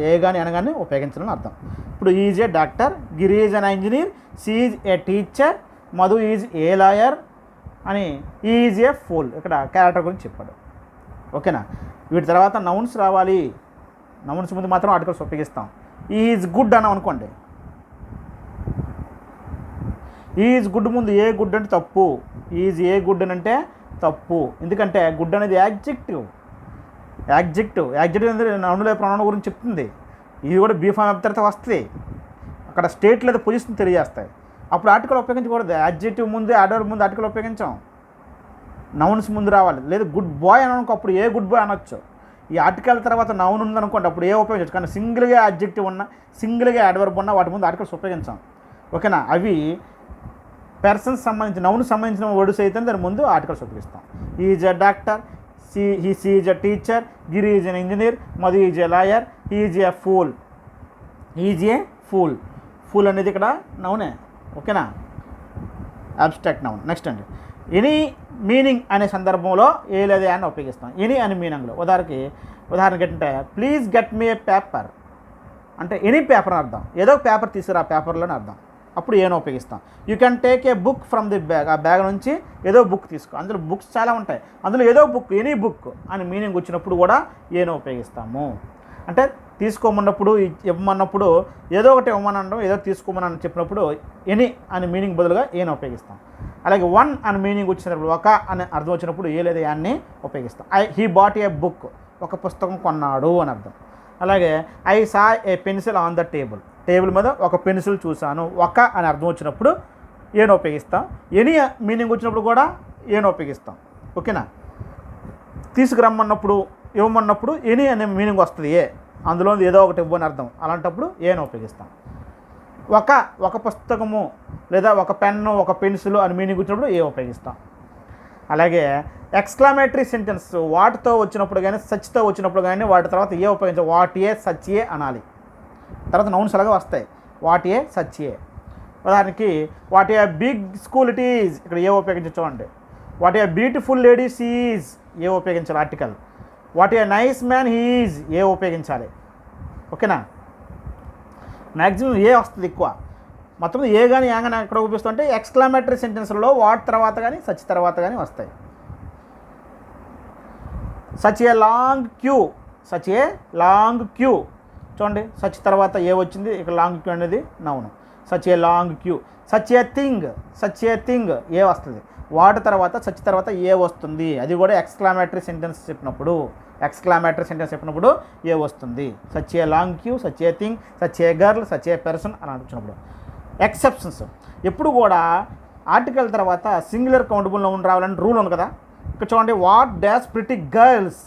ఏ కానీ ఎన్ కానీ ఉపయోగించాలని అర్థం. ఇప్పుడు is a doctor, Giri is an engineer, సి is a teacher, Madhu is a lawyer అని ఈజ్ ఏ ఫూల్ ఇక్కడ క్యారెక్టర్ గురించి చెప్పాడు. ఓకేనా. వీటి తర్వాత నౌన్స్ రావాలి. నౌన్స్ ముందు మాత్రం ఆర్టికల్స్ ఉపయోగిస్తాం. ఈజ్ గుడ్ అన్నాం అనుకోండి, ఈజ్ గుడ్ ముందు ఏ గుడ్ అంటే తప్పు. ఈజ్ ఏ గుడ్ అని అంటే తప్పు. ఎందుకంటే గుడ్ అనేది యాడ్జెక్టివ్ అనేది నౌన్ లేదా ప్రొనౌన్ గురించి చెప్తుంది. ఇది కూడా బీ ఫామ్ తర్వాత వస్తుంది. అక్కడ స్టేట్ లేదా పొజిషన్ తెలియజేస్తాయి. అప్పుడు ఆర్టికల్ ఉపయోగించకూడదు. యాడ్జెక్టివ్ ముందు యాడర్ ముందు ఆర్టికల్ ఉపయోగించాం. నౌన్స్ ముందు రావాలి. లేదు గుడ్ బాయ్ అని అనుకో, అప్పుడు ఏ గుడ్ బాయ్ అనొచ్చు. ఈ ఆర్టికల్ తర్వాత నౌన్ ఉందనుకోండి, అప్పుడు ఏ ఉపయోగించవచ్చు. కానీ సింగిల్గా యాడ్జెక్టివ్ ఉన్న, సింగిల్గా యాడ్వర్బ్ ఉన్న వాటి ముందు ఆర్టికల్స్ ఉపయోగించాం. ఓకేనా. అవి పర్సన్స్ సంబంధించిన నౌన్కి సంబంధించిన వర్డ్స్ అయితే దాని ముందు ఆర్టికల్స్ ఉపయోగిస్తాం. Is a doctor, he is a teacher, Giri is an engineer, Madhu is a lawyer, he is a fool. Fool అనేది ఇక్కడ నౌనే. ఓకేనా. Abstract noun. నెక్స్ట్ అండి ఎనీ మీనింగ్ అనే సందర్భంలో ఏ లేదా అని ఉపయోగిస్తాం. ఎనీ అని మీనింగ్లో ఉదాహరణకి ఏంటంటే please get me A paper అంటే ఎనీ పేపర్ అని అర్థం. ఏదో పేపర్ తీసుకురా పేపర్లోని అర్థం. అప్పుడు ఏనో ఉపయోగిస్తాం. You can take a book from the bag. ఆ బ్యాగ్ నుంచి ఏదో బుక్ తీసుకో. అందులో బుక్స్ చాలా ఉంటాయి. అందులో ఏదో బుక్, ఎనీ బుక్ అని మీనింగ్ వచ్చినప్పుడు కూడా ఏనో ఉపయోగిస్తాము. అంటే తీసుకోమన్నప్పుడు, ఇవ్వమన్నప్పుడు ఏదో ఒకటి ఇవ్వమనడం, ఏదో తీసుకోమని చెప్పినప్పుడు ఎనీ అని మీనింగ్ బదులుగా ఏనో ఉపయోగిస్తాం. అలాగే వన్ అని మీనింగ్ వచ్చినప్పుడు, ఒక అని అర్థం వచ్చినప్పుడు ఏ లేదా యాన్ని ఉపయోగిస్తాం. హీ బాట్ ఏ బుక్, ఒక పుస్తకం కొన్నాడు అని అర్థం. అలాగే I saw A pencil on the table, table మీద ఒక పెన్సిల్ చూశాను, ఒక అని అర్థం వచ్చినప్పుడు ఏను ఉపయోగిస్తాం. ఎనీ మీనింగ్ వచ్చినప్పుడు కూడా ఏను ఉపయోగిస్తాం. ఓకేనా. తీసుకురమ్మన్నప్పుడు, ఇవ్వమన్నప్పుడు ఎనీ అనే మీనింగ్ వస్తుంది. అందులో ఏదో ఒకటి ఇవ్వని అర్థం. అలాంటప్పుడు ఏను ఉపయోగిస్తాం. ఒక పుస్తకము లేదా ఒక పెన్ను, ఒక పెన్సిల్ అని మీనింగ్ వచ్చినప్పుడు ఏ ఉపయోగిస్తాం. అలాగే ఎక్స్క్లమేటరీ సెంటెన్స్ వాటితో వచ్చినప్పుడు కానీ, సచ్తో వచ్చినప్పుడు కానీ వాటి తర్వాత ఏ ఉపయోగించాలి. వాట్ ఏ, సచ్ ఏ అనాలి. తర్వాత నౌన్స్ అలాగే వస్తాయి. What a, such a. ఉదాహరణకి what a big school it is, ఇక్కడ ఏ ఉపయోగించవచ్చు అంటే. What a beautiful lady she is, a ఉపయోగించాలి article. What a nice man he is, a ఉపయోగించాలి. ఓకేనా. మ్యాక్సిమం ఏ వస్తుంది ఎక్కువ. మొత్తం ఏ కానీ యా కానీ ఎక్కడ ఉపయోగిస్తుంటే ఎక్స్క్లమేటరీ సెంటెన్స్లో వాట్ తర్వాత కానీ, సచ్ తర్వాత కానీ వస్తాయి. Such a long queue, such a long queue. చూడండి, సచ్ తర్వాత ఏ వచ్చింది, ఇక్కడ లాంగ్ క్యూ అనేది noun. Such a long queue. Such a thing a వస్తుంది. వాటి తర్వాత సచ్ తర్వాత ఏ వస్తుంది. అది కూడా ఎక్స్క్లమేటరీ సెంటెన్స్ చెప్పినప్పుడు ఏ వస్తుంది. Such a long queue, such a thing, such a girl, such a person అని వచ్చినప్పుడు. ఎక్సెప్షన్స్ ఎప్పుడు కూడా ఆర్టికల్ తర్వాత సింగులర్ కౌంటబుల్ నౌన్ రావాలని రూల్ ఉంది కదా. ఇక్కడ చూడండి, what dash pretty girls,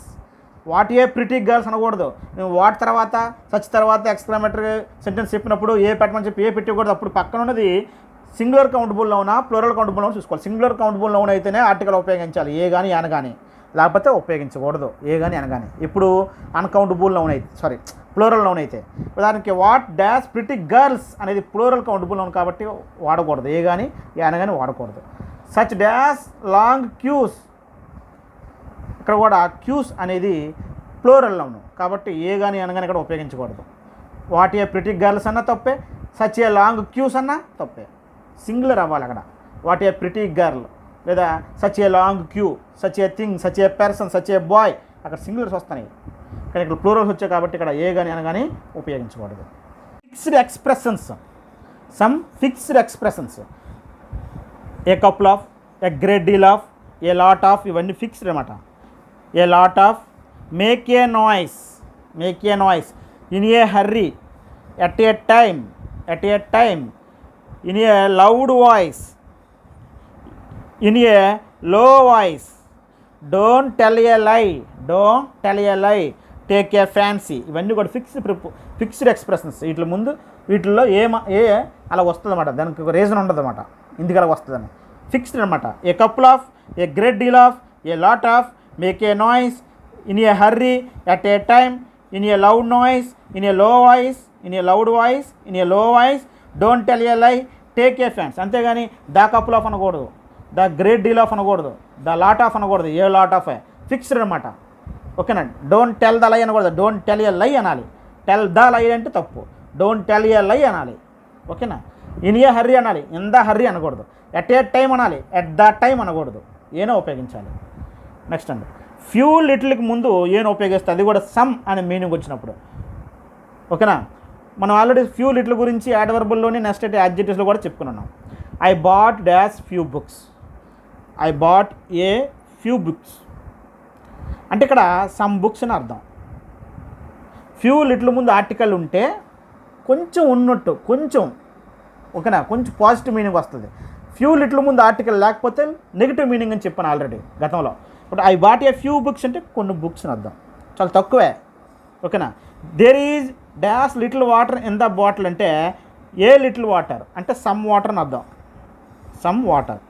what a pretty girls అనకూడదు. వాట్ తర్వాత సచ్ తర్వాత ఎక్స్క్లమేటరీ సెంటెన్స్ చెప్పినప్పుడు ఏ పెట్టమని చెప్పి ఏ పెట్టకూడదు. అప్పుడు పక్కన ఉన్నది సింగులర్ కౌంటబుల్ నౌనా, ప్లూరల్ కౌంటబుల్ నౌన్ చూసుకోవాలి. సింగులర్ కౌంటబుల్ నౌన్ అయితేనే ఆర్టికల్ ఉపయోగించాలి, ఏ కానీ యాన కానీ. లేకపోతే ఉపయోగించకూడదు ఏ కానీ అనగానే. ఇప్పుడు అన్కౌంటబుల్ నౌన్ అయితే ప్లూరల్ నౌన్ అయితే ఉదాహరణకి వాట్ డాష్ ప్రిటీ గర్ల్స్ అనేది ప్లూరల్ కౌంటబుల్ నౌన్ కాబట్టి వాడకూడదు. ఏ కానీ యాన కానీ వాడకూడదు. Such dash long queues. ఇక్కడ కూడా క్యూస్ అనేది ప్లూరల్ నౌన్ కాబట్టి ఏ కానీ అనగానే ఇక్కడ ఉపయోగించకూడదు. వాట్ ఏ ప్రిటీ గర్ల్స్ అన్న తప్పే, సచ్ ఏ లాంగ్ క్యూస్ అన్న తప్పే. సింగులర్ అవ్వాలి అక్కడ. వాట్ ఏ ప్రిటీ గర్ల్ లేదా such a long queue, such a thing, such a person, such a boy అక్కడ సింగులర్స్ వస్తున్నాయి. కానీ ఇక్కడ ప్లూరల్స్ వచ్చాయి కాబట్టి ఇక్కడ ఏ కానీ అనగానే ఉపయోగించకూడదు. Fixed expressions, some fixed expressions, A couple of, a great deal of, a lot of, ఇవన్నీ ఫిక్స్డ్ అనమాట. ఏ lot of, make a noise, make a noise, in a hurry, at a time, at a time, in a loud voice, in a low voice, don't tell a లై, don't tell a lie, take A fancy. ఇవన్నీ కూడా fixed expressions. వీటిల్లో ఏ అలా వస్తుంది అనమాట. దానికి ఒక reason ఉండదు అనమాట ఇందుకు అలా వస్తుందని. ఫిక్స్డ్ అనమాట. A couple of, a great deal of, a lot of, make a noise, in a hurry, at a time, in a loud noise, in a low voice, in a loud voice, in a low voice, don't tell a lie, take a fans. అంతేగాని the couple of అనకూడదు, the great deal of అనకూడదు, the lot of అనకూడదు, a lot of. Fixed అనమాట. ఓకేనా. Don't tell the లై అనకూడదు, don't tell a లై అనాలి. టెల్ ద లై అంటే తప్పు, డోంట్ టెల్ ఏ లై అనాలి. ఓకేనా. ఇన్ ఏ హర్రీ అనాలి, ఇన్ ద హర్రీ అనకూడదు. ఎట్ ఏ టైం అనాలి, ఎట్ ద టైం అనకూడదు. ఏనో ఉపయోగించాలి. నెక్స్ట్ అండి, ఫ్యూ లిటిల్కి ముందు ఏనో ఉపయోగిస్తే అది కూడా సమ్ అనే మీనింగ్ వచ్చినప్పుడు. ఓకేనా. మనం ఆల్రెడీ ఫ్యూ లిటిల్ గురించి యాడ్వర్బుల్లోని నెక్స్ట్ అయితే యాడ్జెక్టివ్స్లో కూడా చెప్పుకున్నాం. I bought dash few books, I bought a few books అంటే ఇక్కడ సమ్ బుక్స్ అని అర్థం. ఫ్యూ లిటిల్ ముందు ఆర్టికల్ ఉంటే కొంచెం ఉన్నట్టు, కొంచెం ఓకేనా, కొంచెం పాజిటివ్ మీనింగ్ వస్తుంది. ఫ్యూ లిటిల్ ముందు ఆర్టికల్ లేకపోతే నెగిటివ్ మీనింగ్ అని చెప్పాను ఆల్రెడీ గతంలో. But I bought a few books అంటే కొన్ని బుక్స్ అని అర్థం, చాలా తక్కువే. ఓకేనా. There is dash little water in the bottle అంటే ఏ లిటిల్ వాటర్ అంటే సమ్ వాటర్ అని అర్థం. సమ్ వాటర్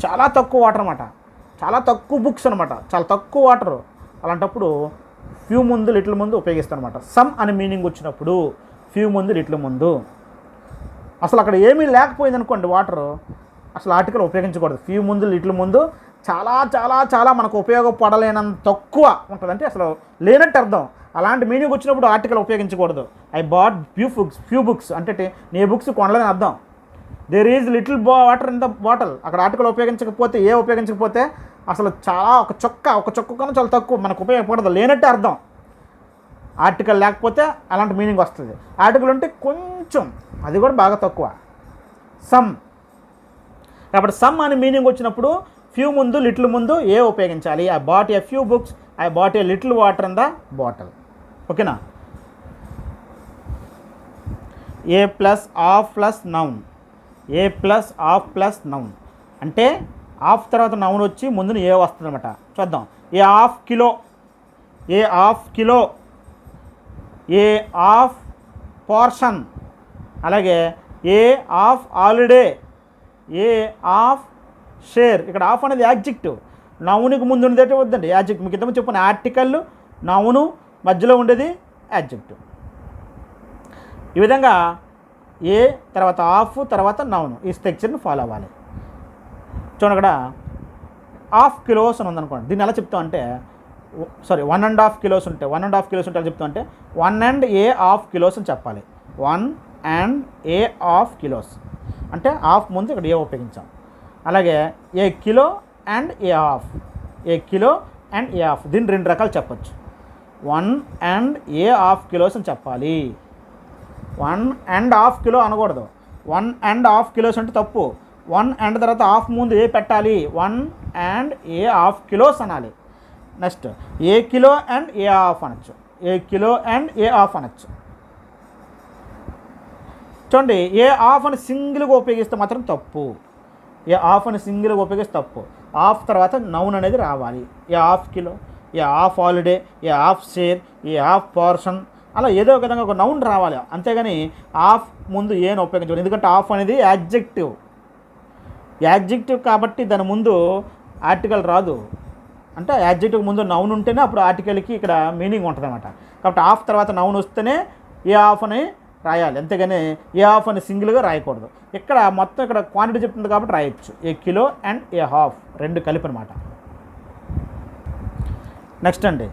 చాలా తక్కువ వాటర్ అనమాట, చాలా తక్కువ బుక్స్ అనమాట, చాలా తక్కువ వాటర్. అలాంటప్పుడు ఫ్యూ ముందు లిటిల్ ముందు ఉపయోగిస్తాను అనమాట. సమ్ అనే మీనింగ్ వచ్చినప్పుడు ఫ్యూ ముందు లిటిల్ ముందు. అసలు అక్కడ ఏమీ లేకపోయింది అనుకోండి వాటర్, అసలు ఆర్టికల్ ఉపయోగించకూడదు. ఫ్యూ ముందు లిటిల్ ముందు చాలా చాలా చాలా మనకు ఉపయోగపడలేనంత తక్కువ ఉంటుంది, అంటే అసలు లేనట్టు అర్థం. అలాంటి మీనింగ్ వచ్చినప్పుడు ఆర్టికల్ ఉపయోగించకూడదు. ఐ బాట్ ఫ్యూ బుక్స్ అంటే నీ బుక్స్ కొనలేదని అర్థం. There is little water in the bottle అక్కడ ఆర్టికల్ ఉపయోగించకపోతే అసలు చాలా ఒక చొక్క కన్నా చాలా తక్కువ మనకు ఉపయోగపడదు, లేనట్టే అర్థం. ఆర్టికల్ లేకపోతే అలాంటి మీనింగ్ వస్తుంది. ఆర్టికల్ ఉంటే కొంచెం, అది కూడా బాగా తక్కువ. సమ్ కాబట్టి సమ్ అని మీనింగ్ వచ్చినప్పుడు ఫ్యూ ముందు లిటిల్ ముందు ఏ ఉపయోగించాలి. I bought a few books, I bought a little water in the bottle. ఓకేనా. A plus half plus noun, a plus half plus noun అంటే ఆఫ్ తర్వాత నౌన్ వచ్చి ముందున ఏ వస్తుంది అనమాట. చూద్దాం. A half kilo, a half kilo, a half portion, అలాగే a half holiday, a half share. ఇక్కడ ఆఫ్ అనేది యాడ్జెక్టివ్, నౌన్కి ముందు ఉండేది వద్దండి యాడ్జెక్టివ్. మీకు ఇంతకుముందు చెప్పిన ఆర్టికల్ నౌను మధ్యలో ఉండేది యాడ్జెక్టివ్. ఈ విధంగా ఏ తర్వాత ఆఫ్ తర్వాత నౌను ఈ స్ట్రక్చర్ని ఫాలో అవ్వాలి. చూడండి అక్కడ హాఫ్ కిలోస్ అని ఉందనుకోండి, దీన్ని ఎలా చెప్తామంటే 1.5 కిలోస్ ఉంటే 1.5 కిలోస్ ఉంటే ఎలా చెప్తామంటే 1 and a half కిలోస్ అని చెప్పాలి. 1 and a half కిలోస్ అంటే హాఫ్ ముందు ఇక్కడ ఏ ఉపయోగించాం. అలాగే ఏ kilo and a half, A kilo and a half, దీన్ని 2 రకాలు చెప్పచ్చు. 1 and a half కిలోస్ అని చెప్పాలి. 1.5 కిలో అనకూడదు. 1.5 కిలోస్ అంటే తప్పు. 1 and తర్వాత హాఫ్ ముందు ఏ పెట్టాలి, 1 and a half కిలోస్ అనాలి. Next a kilo and a half అనొచ్చు, a kilo and a half అనొచ్చు. చూడండి, ఏ హాఫ్ అని సింగిల్గా ఉపయోగిస్తే మాత్రం తప్పు. ఏ హాఫ్ అని సింగిల్గా ఉపయోగిస్తే తప్పు. హాఫ్ తర్వాత నౌన్ అనేది రావాలి. ఏ half kilo, a half holiday, a half share, A half portion, అలా ఏదో ఒక విధంగా ఒక నౌన్ రావాలి. అంతేగాని హాఫ్ ముందు ఏని ఉపయోగించాలి. ఎందుకంటే హాఫ్ అనేది యాడ్జెక్టివ్ కాబట్టి దాని ముందు ఆర్టికల్ రాదు. అంటే యాడ్జెక్టివ్ ముందు నౌన్ ఉంటేనే అప్పుడు ఆర్టికల్కి ఇక్కడ మీనింగ్ ఉంటుంది అనమాట. కాబట్టి హాఫ్ తర్వాత నౌన్ వస్తేనే ఏ హాఫ్ అని రాయాలి, అంతేగాని ఏ హాఫ్ అని సింగిల్గా రాయకూడదు. ఇక్కడ మొత్తం ఇక్కడ క్వాంటిటీ చెప్తుంది కాబట్టి రాయొచ్చు, a kilo and a half రెండు కలిపి అనమాట. నెక్స్ట్ అండి,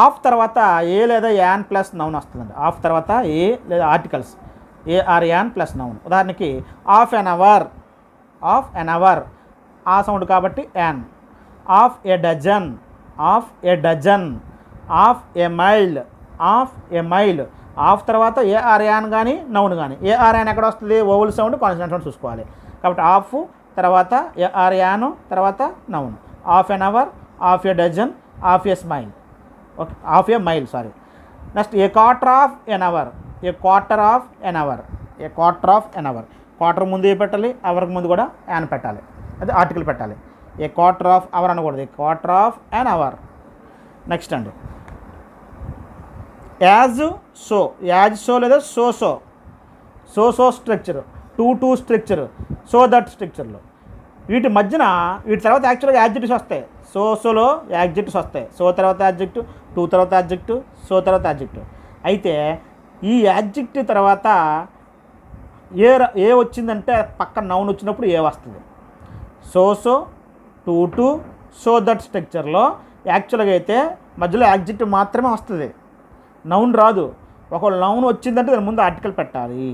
ఆఫ్ తర్వాత ఏ లేదా యాన్ ప్లస్ నౌన్ వస్తుందండి. ఆఫ్ తర్వాత ఏ లేదా articles a or an plus noun. ఉదాహరణకి half an hour, half an hour ఆ సౌండ్ కాబట్టి an. Half a dozen, half a dozen. Half a mile, half a mile. Half తర్వాత a or an కానీ noun కానీ. A or an ఎక్కడ వస్తుంది, oval sound consonant sound చూసుకోవాలి. కాబట్టి half తర్వాత ఏ ఆర్ యాన్ తర్వాత noun. Half an hour, half a dozen, half a smile, okay, half a mile sorry. Next a quarter of an hour, a quarter of an hour, a quarter of an hour. Quarter ముందు a పెట్టాలి, అవర్కి ముందు కూడా an పెట్టాలి, అది article పెట్టాలి. ఏ quarter of hour అనకూడదు, a quarter of an hour. Next అండి as so, as so లేదా so so. So so structure, to to structure, so that స్ట్రక్చర్లో వీటి మధ్యన వీటి తర్వాత యాక్చువల్గా యాడ్జెక్టివ్స్ వస్తాయి. సో సోలో యాడ్జెక్టివ్స్ వస్తాయి. సో తర్వాత యాడ్జెక్టివ్, టు తర్వాత యాడ్జెక్టివ్, సో తర్వాత యాడ్జెక్టివ్. అయితే ఈ యాడ్జెక్టివ్ తర్వాత ఏ వచ్చిందంటే పక్కన నౌన్ వచ్చినప్పుడు ఏ వస్తుంది. So so, to to, so that స్ట్రక్చర్లో యాక్చువల్గా అయితే మధ్యలో యాడ్జెక్టివ్ మాత్రమే వస్తుంది, నౌన్ రాదు. ఒకవేళ నౌన్ వచ్చిందంటే దాని ముందు ఆర్టికల్ పెట్టాలి.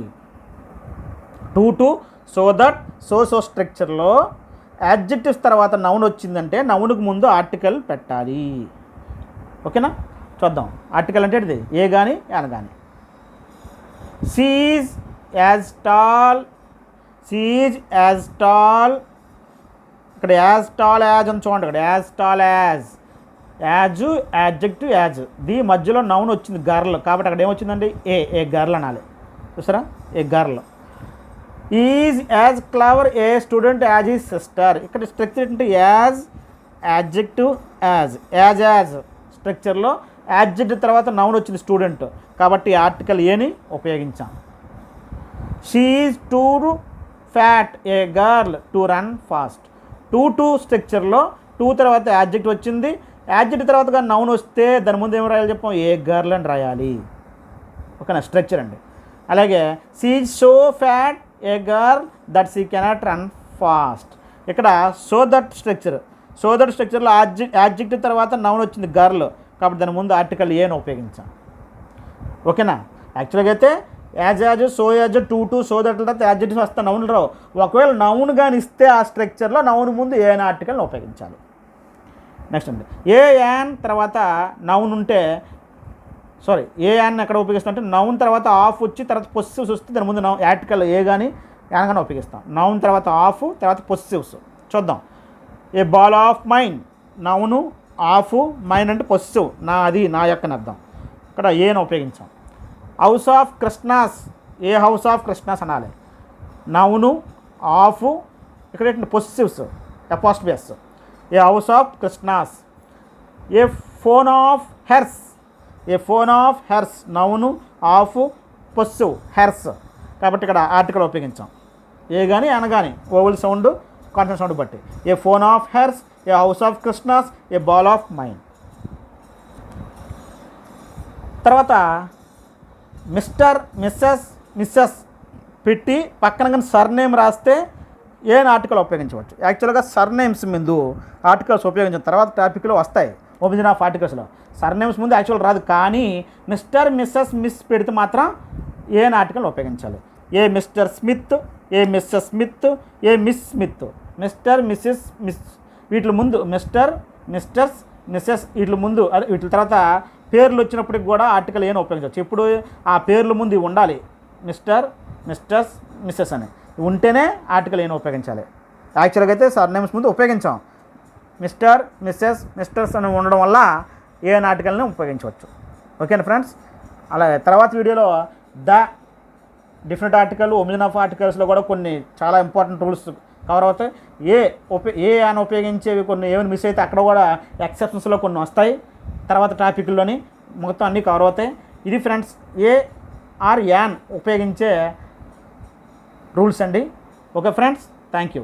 To to, so that, so so స్ట్రక్చర్లో యాడ్జెక్టివ్స్ తర్వాత నౌన్ వచ్చిందంటే నౌన్కి ముందు ఆర్టికల్ పెట్టాలి. ఓకేనా, చూద్దాం. ఆర్టికల్ అంటే ఇది ఏ కానీ యాన్ కానీ. She is as tall, she is as tall. ఇక్కడ యాజ్ టాల్ యాజ్ అని చూడండి, ఇక్కడ as tall as, as adjective as, the మధ్యలో నౌన్ వచ్చింది గర్ల్ కాబట్టి అక్కడ ఏమొచ్చిందండి ఏ గర్ల్ అనాలి. చూసారా, a girl. Is as clever a student as is sister. ఇక్కడ స్ట్రక్చర్ ఏంటంటే as adjective as, as as స్ట్రక్చర్లో యాడ్జెక్టివ్ తర్వాత నౌన్ వచ్చింది స్టూడెంట్ కాబట్టి ఆర్టికల్ ఏని ఉపయోగించాం. She is too fat a girl to run fast. To to స్ట్రక్చర్లో too తర్వాత యాడ్జెక్టివ్ వచ్చింది, యాడ్జెక్టివ్ తర్వాత కానీ నౌన్ వస్తే దాని ముందు ఏం రాయాలి చెప్పాం, ఏ గర్ల్ అని రాయాలి. ఓకేనా, స్ట్రక్చర్ అండి. అలాగే she is so fat a girl that she cannot run fast. ఇక్కడ so that structure, so that స్ట్రక్చర్లో యాడ్జెక్టివ్ తర్వాత నౌన్ వచ్చింది గర్ల్ కాబట్టి దాని ముందు ఆర్టికల్ ఏని ఉపయోగించాం. ఓకేనా, యాక్చువల్గా అయితే as as, so as, to to, so that తర్వాత యాడ్జెక్టివ్స్ వస్తే నౌన్ రావు. ఒకవేళ నౌన్ కానీ ఇస్తే ఆ స్ట్రక్చర్లో నౌన్ ముందు ఏ అనే ఆర్టికల్ని ఉపయోగించాలి. నెక్స్ట్ అండి ఏ యాన్ తర్వాత నౌన్ ఉంటే, సారీ ఏ యాన్ ఎక్కడ ఉపయోగిస్తాం అంటే నౌన్ తర్వాత ఆఫ్ వచ్చి తర్వాత పొసిటివ్స్ వస్తే దాని ముందు ఆర్టికల్ ఏ కానీ యాన్ కానీ ఉపయోగిస్తాం. నౌన్ తర్వాత ఆఫ్ తర్వాత పొసిటివ్స్. చూద్దాం. A ball of mine, noun of, mine అంటే పొసిటివ్, నా అది నా యొక్క అర్థం. ఇక్కడ ఏని ఉపయోగించాం. House of Krishna's, a house of Krishna's అనాలి. నౌను ఆఫ్, ఇక్కడ ఏంటంటే possessives apostrophe. A house of Krishna's. A phone of hers, a phone of hers, noun of, possessive hers కాబట్టి ఇక్కడ ఆర్టికల్ ఉపయోగించాం. ఏ కానీ అనగాని ఓవల్ సౌండ్ కాన్సనెంట్ సౌండ్ బట్టి. A phone of hers, a house of Krishna's, a ball of mine. తర్వాత Mr, Mrs, Mrs పెట్టి పక్కన కానీ సర్నేమ్ రాస్తే ఏ ఆర్టికల్ ఉపయోగించవచ్చు. యాక్చువల్గా సర్నేమ్స్ ముందు ఆర్టికల్స్ ఉపయోగించిన తర్వాత టాపిక్లో వస్తాయి ఒబిజిన్ ఆఫ్ ఆర్టికల్స్లో. సర్నేమ్స్ ముందు యాక్చువల్ రాదు, కానీ మిస్టర్, మిస్సెస్, మిస్ పెడితే మాత్రం ఏ ఆర్టికల్ ఉపయోగించాలి. A mister Smith, a missus Smith, a miss Smith. Mister, missus, miss వీటి ముందు మిస్టర్, మిస్టర్స్, మిస్సెస్ వీటి ముందు అదే వీటి తర్వాత పేర్లు వచ్చినప్పటికి కూడా ఆర్టికల్ ఏని ఉపయోగించవచ్చు. ఇప్పుడు ఆ పేర్ల ముందు ఉండాలి, మిస్టర్, మిస్టర్స్, మిస్సెస్ అని ఉంటేనే ఆర్టికల్ ఏని ఉపయోగించాలి. యాక్చువల్గా అయితే సర్నేమ్స్ ముందు ఉపయోగించాం. మిస్టర్, మిస్సెస్, మిస్టర్స్ అని ఉండడం వల్ల ఏ ఆర్టికల్ని ఉపయోగించవచ్చు. ఓకేనా ఫ్రెండ్స్. అలాగే తర్వాత వీడియోలో ద డిఫరెంట్ ఆర్టికల్, ఒమిజిన్ ఆఫ్ ఆర్టికల్స్లో కూడా కొన్ని చాలా ఇంపార్టెంట్ రూల్స్ కవర్ అవుతాయి. ఏ అని ఉపయోగించేవి కొన్ని ఏమైనా మిస్ అయితే అక్కడ కూడా ఎక్సెప్షన్స్లో కొన్ని వస్తాయి తర్వాత టాపిక్లోని మొత్తం అన్నీ కవర్ అవుతాయి. ఇది ఫ్రెండ్స్ ఏ ఆర్ యాన్ ఉపయోగించే రూల్స్ అండి. Okay friends, thank you.